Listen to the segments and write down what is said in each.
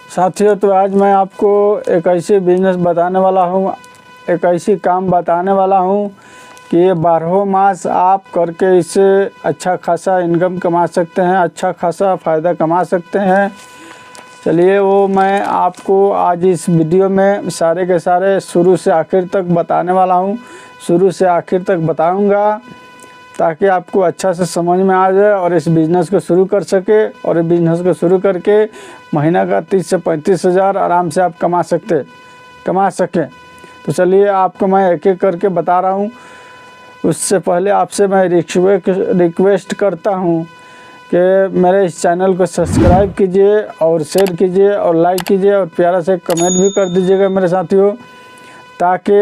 साथियों, तो आज मैं आपको एक ऐसी बिजनेस बताने वाला हूँ, एक ऐसी काम बताने वाला हूँ कि ये 12 मास आप करके इससे अच्छा खासा इनकम कमा सकते हैं, अच्छा खासा फ़ायदा कमा सकते हैं। चलिए वो मैं आपको आज इस वीडियो में सारे के सारे शुरू से आखिर तक बताने वाला हूँ। शुरू से आखिर तक बताऊँगा ताकि आपको अच्छा से समझ में आ जाए और इस बिज़नेस को शुरू कर सके और इस बिज़नेस को शुरू करके महीना का 30 से 35 हज़ार आराम से आप कमा सकें। तो चलिए आपको मैं एक एक करके बता रहा हूँ। उससे पहले आपसे मैं रिक्वेस्ट करता हूँ कि मेरे इस चैनल को सब्सक्राइब कीजिए और शेयर कीजिए और लाइक कीजिए और प्यारा से कमेंट भी कर दीजिएगा मेरे साथियों, ताकि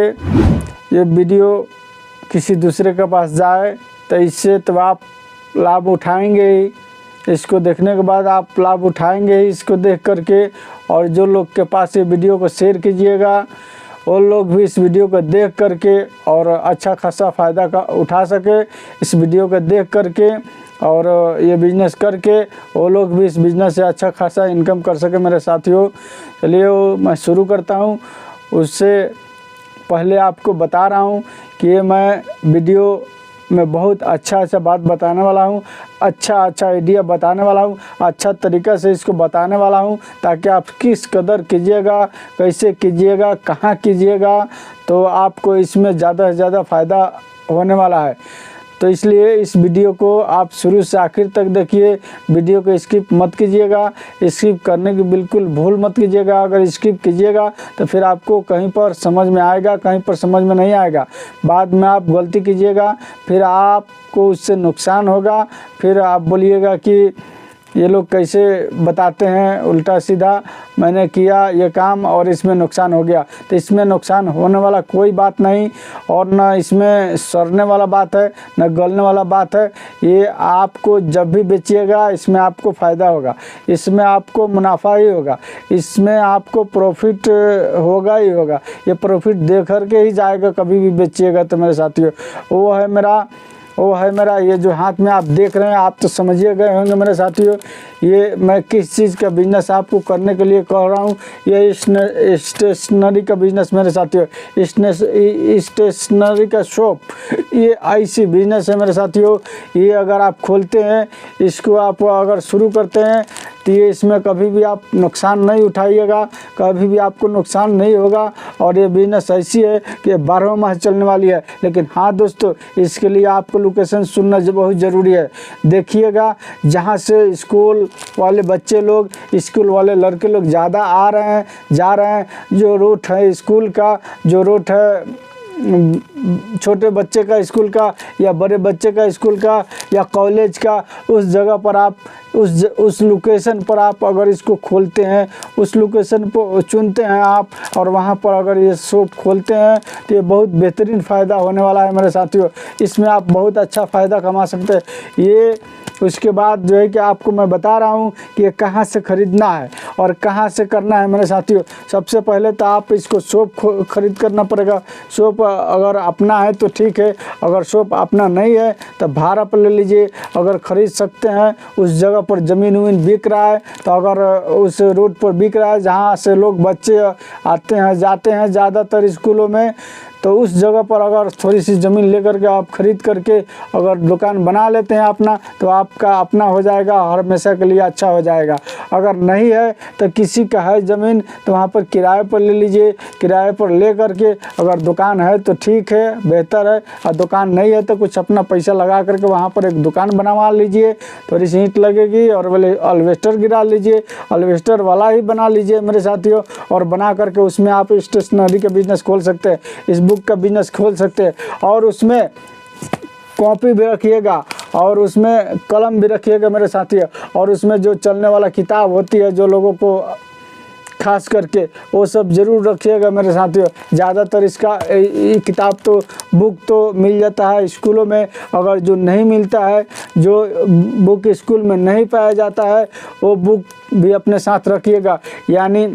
ये वीडियो किसी दूसरे के पास जाए तो इससे तो आप लाभ उठाएंगे ही। इसको देखने के बाद आप लाभ उठाएंगे ही इसको देख करके। और जो लोग के पास ये वीडियो को शेयर कीजिएगा वो लोग भी इस वीडियो को देख करके और अच्छा खासा फ़ायदा का उठा सके इस वीडियो को देख करके, और ये बिज़नेस करके वो लोग भी इस बिज़नेस से अच्छा खासा इनकम कर सके मेरे साथियों। चलिए वो मैं शुरू करता हूँ। उससे पहले आपको बता रहा हूँ कि ये मैं वीडियो में बहुत अच्छा बात बताने वाला हूँ, अच्छा आइडिया बताने वाला हूँ, अच्छा तरीक़ा से इसको बताने वाला हूँ ताकि आप किस कदर कीजिएगा, कैसे कीजिएगा, कहाँ कीजिएगा, तो आपको इसमें ज़्यादा से ज़्यादा फ़ायदा होने वाला है। तो इसलिए इस वीडियो को आप शुरू से आखिर तक देखिए, वीडियो को स्किप मत कीजिएगा। स्किप करने की बिल्कुल भूल मत कीजिएगा। अगर स्किप कीजिएगा तो फिर आपको कहीं पर समझ में आएगा, कहीं पर समझ में नहीं आएगा, बाद में आप गलती कीजिएगा, फिर आपको उससे नुकसान होगा। फिर आप बोलिएगा कि ये लोग कैसे बताते हैं उल्टा सीधा, मैंने किया ये काम और इसमें नुकसान हो गया। तो इसमें नुकसान होने वाला कोई बात नहीं और न इसमें सड़ने वाला बात है, न गलने वाला बात है। ये आपको जब भी बेचिएगा इसमें आपको फ़ायदा होगा, इसमें आपको मुनाफा ही होगा, इसमें आपको प्रॉफिट होगा ही होगा। ये प्रॉफिट दे करके ही जाएगा कभी भी बेचिएगा तो मेरे साथियों। वो है मेरा ये जो हाथ में आप देख रहे हैं, आप तो समझिए गए होंगे मेरे साथियों ये मैं किस चीज़ का बिज़नेस आपको करने के लिए कह रहा हूँ। ये स्टेशनरी का बिज़नेस मेरे साथियों, स्टेशनरी का शॉप, ये ऐसी बिज़नेस है मेरे साथियों। ये अगर आप खोलते हैं, इसको आप अगर शुरू करते हैं तो ये इसमें कभी भी आप नुकसान नहीं उठाइएगा, कभी भी आपको नुकसान नहीं होगा। और ये बिज़नेस ऐसी है कि 12 माह चलने वाली है। लेकिन हाँ दोस्तों, इसके लिए आपको लोकेशन सुनना बहुत ज़रूरी है। देखिएगा जहाँ से स्कूल वाले बच्चे लोग, स्कूल वाले लड़के लोग ज़्यादा आ रहे हैं, जा रहे हैं, जो रूट है स्कूल का, जो रूट है छोटे बच्चे का स्कूल का या बड़े बच्चे का स्कूल का या कॉलेज का, उस जगह पर आप उस लोकेशन पर आप अगर इसको खोलते हैं, उस लोकेशन को चुनते हैं आप और वहाँ पर अगर ये शॉप खोलते हैं तो ये बहुत बेहतरीन फ़ायदा होने वाला है मेरे साथियों। इसमें आप बहुत अच्छा फ़ायदा कमा सकते हैं। ये उसके बाद जो है कि आपको मैं बता रहा हूँ कि ये कहाँ से ख़रीदना है और कहाँ से करना है मेरे साथियों। सबसे पहले तो आप इसको शॉप खरीद करना पड़ेगा। शॉप अगर अपना है तो ठीक है, अगर शॉप अपना नहीं है तो भाड़ा पर ले लीजिए। अगर ख़रीद सकते हैं, उस जगह पर ज़मीन वमीन बिक रहा है तो अगर उस रोड पर बिक रहा है जहाँ से लोग बच्चे आते हैं जाते हैं ज़्यादातर स्कूलों में, तो उस जगह पर अगर थोड़ी सी ज़मीन लेकर के आप ख़रीद करके अगर दुकान बना लेते हैं अपना, तो आपका अपना हो जाएगा, हर हमेशा के लिए अच्छा हो जाएगा। अगर नहीं है तो किसी का है ज़मीन तो वहाँ पर किराए पर ले लीजिए। किराए पर ले करके अगर दुकान है तो ठीक है, बेहतर है, और दुकान नहीं है तो कुछ अपना पैसा लगा करके वहाँ पर एक दुकान बनवा लीजिए। थोड़ी सी ईंट लगेगी और बोले अल्वेस्टर गिरा लीजिए, अल्वेस्टर वाला ही बना लीजिए मेरे साथियों, और बना करके उसमें आप स्टेशनरी का बिज़नेस खोल सकते हैं, इस बुक का बिज़नेस खोल सकते हैं। और उसमें कॉपी भी रखिएगा और उसमें कलम भी रखिएगा मेरे साथियों। और उसमें जो चलने वाला किताब होती है जो लोगों को खास करके, वो सब ज़रूर रखिएगा मेरे साथियों। ज़्यादातर इसका किताब तो बुक तो मिल जाता है स्कूलों में, अगर जो नहीं मिलता है, जो बुक स्कूल में नहीं पाया जाता है, वो बुक भी अपने साथ रखिएगा। यानी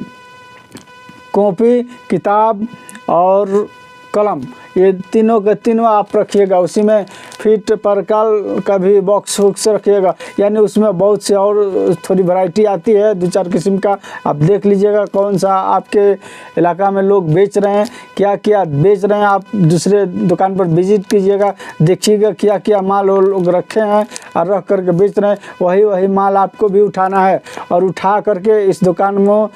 कॉपी, किताब और कलम, ये तीनों के तीनों आप रखिएगा। उसी में फिट परकाल का भी बॉक्स वॉक्स रखिएगा, यानी उसमें बहुत से और थोड़ी वैरायटी आती है, 2-4 किस्म का। आप देख लीजिएगा कौन सा आपके इलाका में लोग बेच रहे हैं, क्या क्या बेच रहे हैं। आप दूसरे दुकान पर विजिट कीजिएगा, देखिएगा क्या क्या माल वो लोग रखे हैं और रख करके बेच रहे हैं। वही माल आपको भी उठाना है और उठा करके इस दुकान में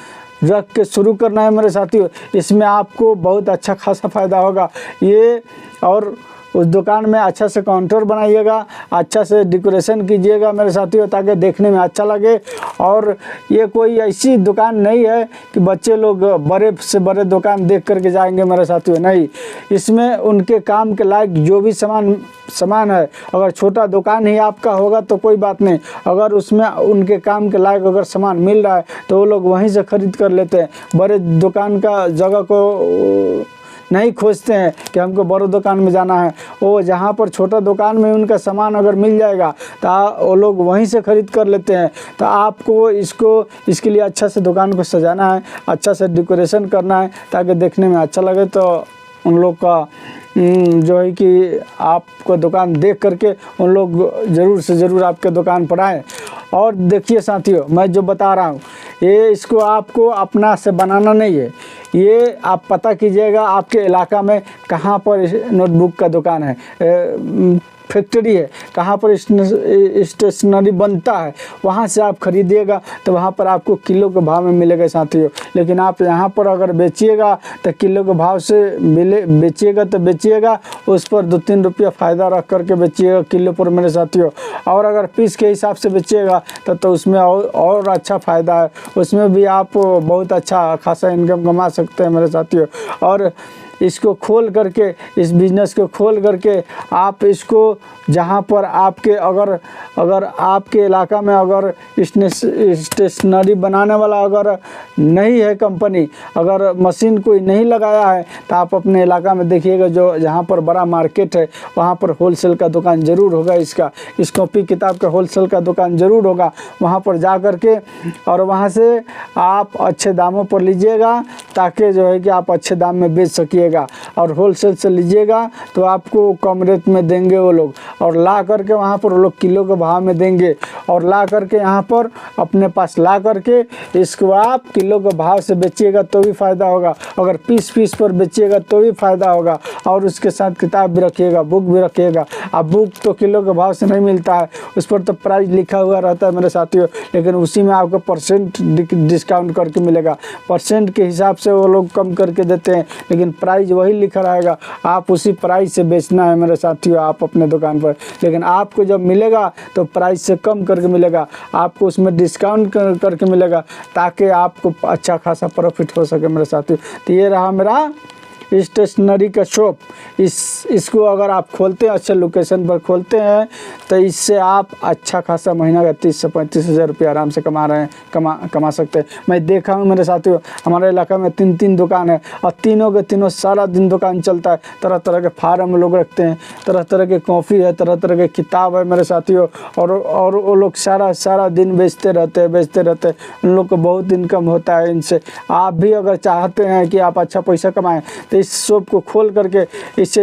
रख के शुरू करना है मेरे साथियों। इसमें आपको बहुत अच्छा खासा फ़ायदा होगा ये। और उस दुकान में अच्छा से काउंटर बनाइएगा, अच्छा से डेकोरेशन कीजिएगा मेरे साथियों, ताकि देखने में अच्छा लगे। और ये कोई ऐसी दुकान नहीं है कि बच्चे लोग बड़े से बड़े दुकान देख करके जाएंगे मेरे साथियों, नहीं। इसमें उनके काम के लायक जो भी सामान है, अगर छोटा दुकान ही आपका होगा तो कोई बात नहीं, अगर उसमें उनके काम के लायक अगर सामान मिल रहा है तो वो लोग वहीं से ख़रीद कर लेते हैं। बड़े दुकान का जगह को नहीं खोजते हैं कि हमको बड़े दुकान में जाना है। वो जहाँ पर छोटा दुकान में उनका सामान अगर मिल जाएगा तो वो लोग वहीं से ख़रीद कर लेते हैं। तो आपको इसके लिए अच्छा से दुकान को सजाना है, अच्छा से डेकोरेशन करना है, ताकि देखने में अच्छा लगे। तो उन लोग का जो है कि आपको दुकान देख करके उन लोग ज़रूर से ज़रूर आपके दुकान पर आएँ। और देखिए साथियों, मैं जो बता रहा हूँ ये इसको आपको अपना से बनाना नहीं है, ये आप पता कीजिएगा आपके इलाका में कहाँ पर नोटबुक का दुकान है, फैक्ट्री है, कहाँ पर स्टेशनरी बनता है, वहाँ से आप खरीदिएगा तो वहाँ पर आपको किलो के भाव में मिलेगा साथियों। लेकिन आप यहाँ पर अगर बेचिएगा तो किलो के भाव से बेचिएगा तो बेचिएगा, उस पर 2-3 रुपया फ़ायदा रख करके बेचिएगा किलो पर मेरे साथियों। और अगर पीस के हिसाब से बेचिएगा तो उसमें और अच्छा फ़ायदा है, उसमें भी आप बहुत अच्छा खासा इनकम कमा सकते हैं मेरे साथियों। और इसको खोल करके, इस बिज़नेस को खोल करके आप इसको जहाँ पर आपके अगर आपके इलाका में अगर स्टेशनरी बनाने वाला अगर नहीं है कंपनी, अगर मशीन कोई नहीं लगाया है, तो आप अपने इलाका में देखिएगा जो जहाँ पर बड़ा मार्केट है वहाँ पर होलसेल का दुकान ज़रूर होगा। इस कॉपी किताब का होलसेल का दुकान ज़रूर होगा। वहाँ पर जा कर के और वहाँ से आप अच्छे दामों पर लीजिएगा, ताकि जो है कि आप अच्छे दाम में बेच सकिएगा। और होलसेल से लीजिएगा तो आपको कम रेट में देंगे वो लोग, और ला करके वहाँ पर वो लोग किलो के भाव में देंगे। और ला करके यहाँ पर अपने पास ला करके इसको आप किलो के भाव से बेचिएगा तो भी फ़ायदा होगा, अगर पीस पर बेचिएगा तो भी फ़ायदा होगा। और उसके साथ किताब भी रखिएगा, बुक भी रखिएगा। अब बुक तो किलो के भाव से नहीं मिलता है, उस पर तो प्राइस लिखा हुआ रहता है मेरे साथियों, लेकिन उसी में आपको परसेंट डिस्काउंट करके मिलेगा। परसेंट के हिसाब से वो लोग कम करके देते हैं, लेकिन प्राइस वही लिखा रहेगा, आप उसी प्राइस से बेचना है मेरे साथियों आप अपने दुकान पर। लेकिन आपको जब मिलेगा तो प्राइस से कम करके मिलेगा, आपको उसमें डिस्काउंट करके मिलेगा, ताकि आपको अच्छा खासा प्रॉफिट हो सके मेरे साथियों। तो ये रहा मेरा स्टेशनरी का शॉप। इसको अगर आप खोलते हैं, अच्छे लोकेशन पर खोलते हैं, तो इससे आप अच्छा खासा महीना का 30 से 35 हज़ार रुपये आराम से कमा सकते हैं। मैं देखा हूँ मेरे साथियों, हमारे इलाका में 3 दुकान है और तीनों के तीनों सारा दिन दुकान चलता है। तरह तरह के फार्म लोग रखते हैं, तरह तरह के कॉफ़ी है, तरह तरह के किताब है मेरे साथियों। और वो लोग सारा दिन बेचते रहते हैं। उन लोग को बहुत इनकम होता है इनसे। आप भी अगर चाहते हैं कि आप अच्छा पैसा कमाएँ तो इस शॉप को खोल करके, इस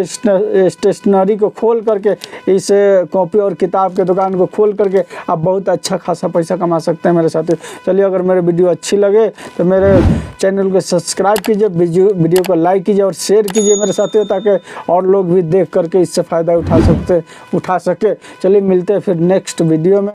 स्टेशनरी को खोल करके, इस कॉपी और किताब के दुकान को खोल करके आप बहुत अच्छा खासा पैसा कमा सकते हैं मेरे साथियों। चलिए, अगर मेरे वीडियो अच्छी लगे तो मेरे चैनल को सब्सक्राइब कीजिए, वीडियो को लाइक कीजिए और शेयर कीजिए मेरे साथियों, ताकि और लोग भी देख करके इससे फ़ायदा उठा सके। चलिए, मिलते हैं फिर नेक्स्ट वीडियो में।